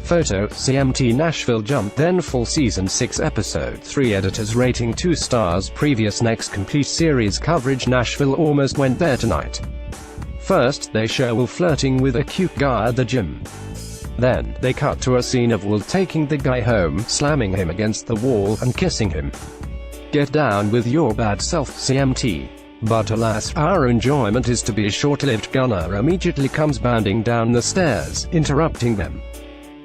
Photo, CMT Nashville jump then full season 6 episode 3 editors rating 2 stars previous next complete series coverage Nashville almost went there tonight. First, they show Will flirting with a cute guy at the gym. Then, they cut to a scene of Will taking the guy home, slamming him against the wall, and kissing him. Get down with your bad self, CMT. But alas, our enjoyment is to be short-lived. Gunnar immediately comes bounding down the stairs, interrupting them.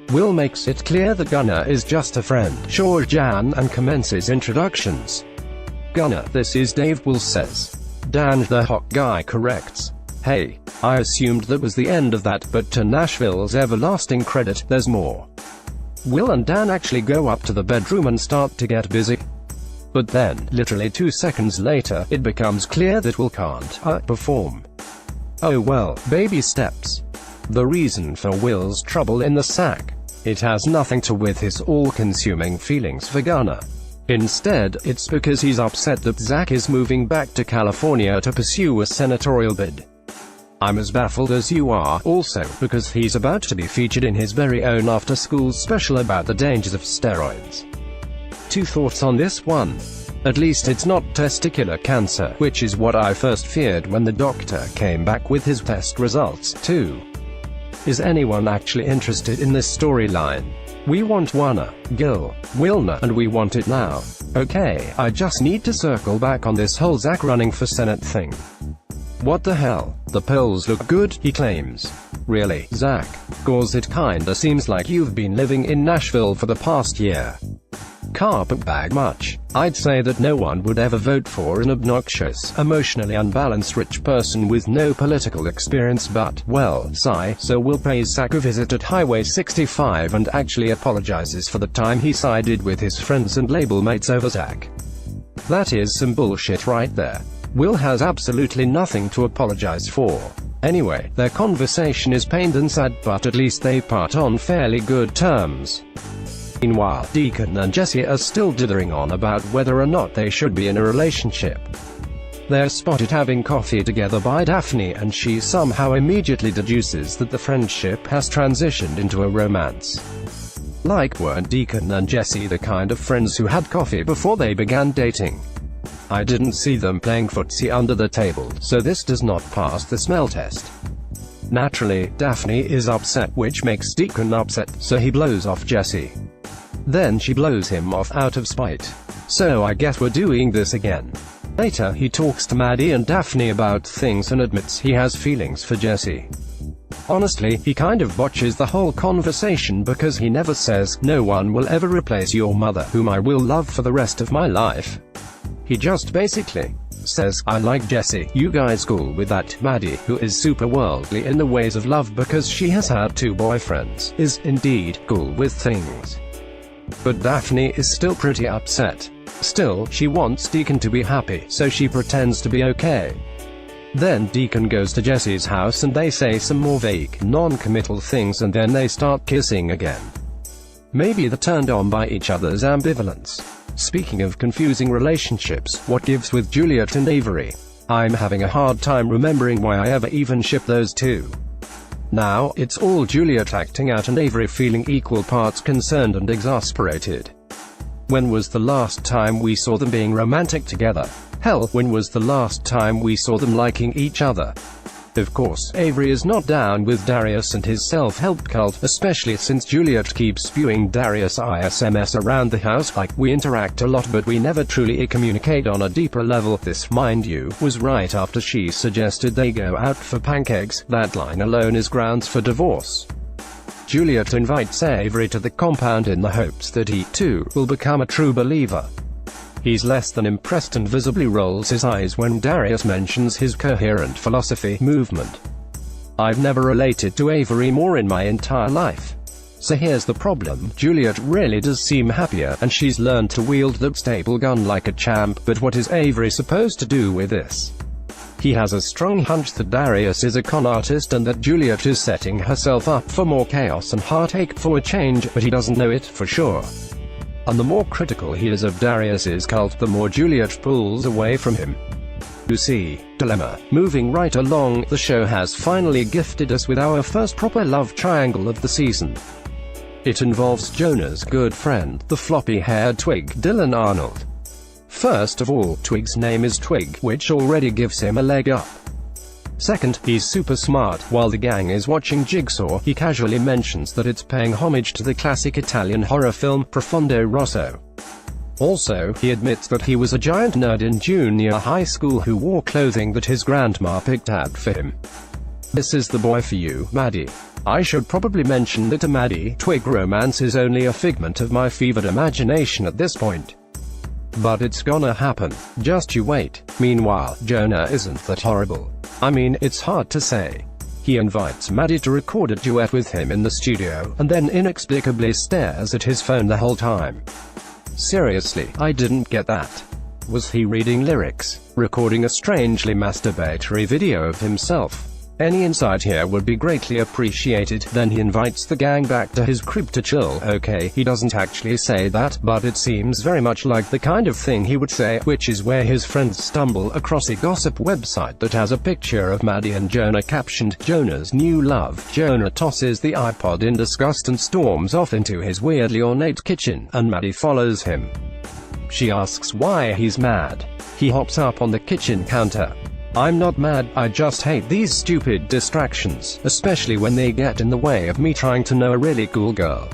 Will makes it clear that Gunnar is just a friend, sure Jan, and commences introductions. Gunnar, this is Dave, Will says. Dan, the hot guy, corrects. Hey, I assumed that was the end of that, but to Nashville's everlasting credit, there's more. Will and Dan actually go up to the bedroom and start to get busy. But then, literally 2 seconds later, it becomes clear that Will can't perform. Oh well, baby steps. The reason for Will's trouble in the sack. It has nothing to do with his all-consuming feelings for Gunnar. Instead, it's because he's upset that Zach is moving back to California to pursue a senatorial bid. I'm as baffled as you are, also, because he's about to be featured in his very own after-school special about the dangers of steroids. 2 thoughts on this one. At least it's not testicular cancer, which is what I first feared when the doctor came back with his test results. 2. Is anyone actually interested in this storyline? We want Wanna, Gil, Wilner, and we want it now. Okay, I just need to circle back on this whole Zach running for Senate thing. What the hell? The polls look good, he claims. Really, Zach? Cause it kinda seems like you've been living in Nashville for the past year. Carpetbag much. I'd say that no one would ever vote for an obnoxious, emotionally unbalanced rich person with no political experience, but, well, sigh, so Will pays Zach a visit at Highway 65 and actually apologizes for the time he sided with his friends and label mates over Zach. That is some bullshit right there. Will has absolutely nothing to apologize for. Anyway, their conversation is pained and sad, but at least they part on fairly good terms. Meanwhile, Deacon and Jesse are still dithering on about whether or not they should be in a relationship. They're spotted having coffee together by Daphne, and she somehow immediately deduces that the friendship has transitioned into a romance. Like, weren't Deacon and Jesse the kind of friends who had coffee before they began dating? I didn't see them playing footsie under the table, so this does not pass the smell test. Naturally, Daphne is upset, which makes Deacon upset, so he blows off Jesse. Then she blows him off out of spite. So I guess we're doing this again. Later, he talks to Maddie and Daphne about things and admits he has feelings for Jesse. Honestly, he kind of botches the whole conversation because he never says, "No one will ever replace your mother, whom I will love for the rest of my life." He just basically says, "I like Jesse, you guys cool with that?" Maddie, who is super worldly in the ways of love because she has had 2 boyfriends, is indeed cool with things. But Daphne is still pretty upset. Still, she wants Deacon to be happy, so she pretends to be okay. Then Deacon goes to Jesse's house and they say some more vague, non-committal things, and then they start kissing again. Maybe they're turned on by each other's ambivalence. Speaking of confusing relationships, what gives with Juliet and Avery? I'm having a hard time remembering why I ever even shipped those 2. Now, it's all Juliet acting out and Avery feeling equal parts concerned and exasperated. When was the last time we saw them being romantic together? Hell, when was the last time we saw them liking each other? Of course, Avery is not down with Darius and his self-help cult, especially since Juliet keeps spewing Darius ISMS around the house like, "We interact a lot but we never truly communicate on a deeper level." This, mind you, was right after she suggested they go out for pancakes. That line alone is grounds for divorce. Juliet invites Avery to the compound in the hopes that he, too, will become a true believer. He's less than impressed and visibly rolls his eyes when Darius mentions his coherent philosophy movement. I've never related to Avery more in my entire life. So here's the problem, Juliet really does seem happier, and she's learned to wield that staple gun like a champ, but what is Avery supposed to do with this? He has a strong hunch that Darius is a con artist and that Juliet is setting herself up for more chaos and heartache for a change, but he doesn't know it for sure. And the more critical he is of Darius's cult, the more Juliet pulls away from him. You see, dilemma. Moving right along, the show has finally gifted us with our first proper love triangle of the season. It involves Jonah's good friend, the floppy-haired twig, Dylan Arnold. First of all, Twig's name is Twig, which already gives him a leg up. Second, he's super smart. While the gang is watching Jigsaw, he casually mentions that it's paying homage to the classic Italian horror film, Profondo Rosso. Also, he admits that he was a giant nerd in junior high school who wore clothing that his grandma picked out for him. This is the boy for you, Maddie. I should probably mention that a Maddie-Twig romance is only a figment of my fevered imagination at this point. But it's gonna happen. Just you wait. Meanwhile, Jonah isn't that horrible. I mean, it's hard to say. He invites Maddie to record a duet with him in the studio, and then inexplicably stares at his phone the whole time. Seriously, I didn't get that. Was he reading lyrics? Recording a strangely masturbatory video of himself? Any insight here would be greatly appreciated. Then he invites the gang back to his crib to chill. Okay, he doesn't actually say that, but it seems very much like the kind of thing he would say, which is where his friends stumble across a gossip website that has a picture of Maddie and Jonah captioned, "Jonah's new love." Jonah tosses the iPod in disgust and storms off into his weirdly ornate kitchen, and Maddie follows him. She asks why he's mad. He hops up on the kitchen counter. "I'm not mad, I just hate these stupid distractions, especially when they get in the way of me trying to know a really cool girl."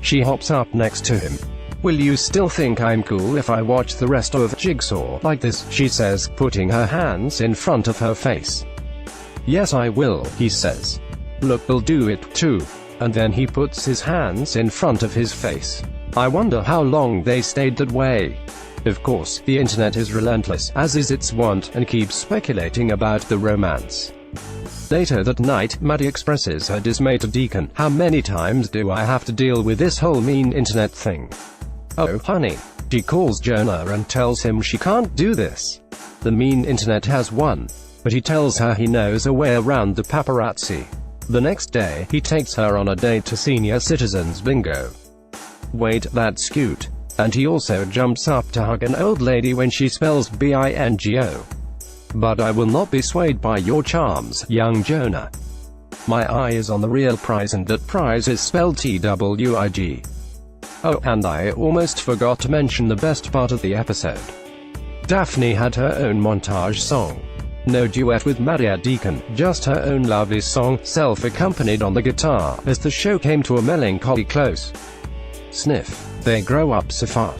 She hops up next to him. "Will you still think I'm cool if I watch the rest of Jigsaw like this?" she says, putting her hands in front of her face. "Yes I will," he says. "Look, we'll do it too." And then he puts his hands in front of his face. I wonder how long they stayed that way. Of course, the internet is relentless, as is its wont, and keeps speculating about the romance. Later that night, Maddie expresses her dismay to Deacon. "How many times do I have to deal with this whole mean internet thing?" "Oh, honey." She calls Jonah and tells him she can't do this. The mean internet has won. But he tells her he knows a way around the paparazzi. The next day, he takes her on a date to senior citizens bingo. Wait, that's cute. And he also jumps up to hug an old lady when she spells bingo. "But I will not be swayed by your charms, young Jonah. My eye is on the real prize, and that prize is spelled Twig. Oh, and I almost forgot to mention the best part of the episode. Daphne had her own montage song. No duet with Maddie or Deacon, just her own lovely song, self-accompanied on the guitar, as the show came to a melancholy close. Sniff. They grow up so fast.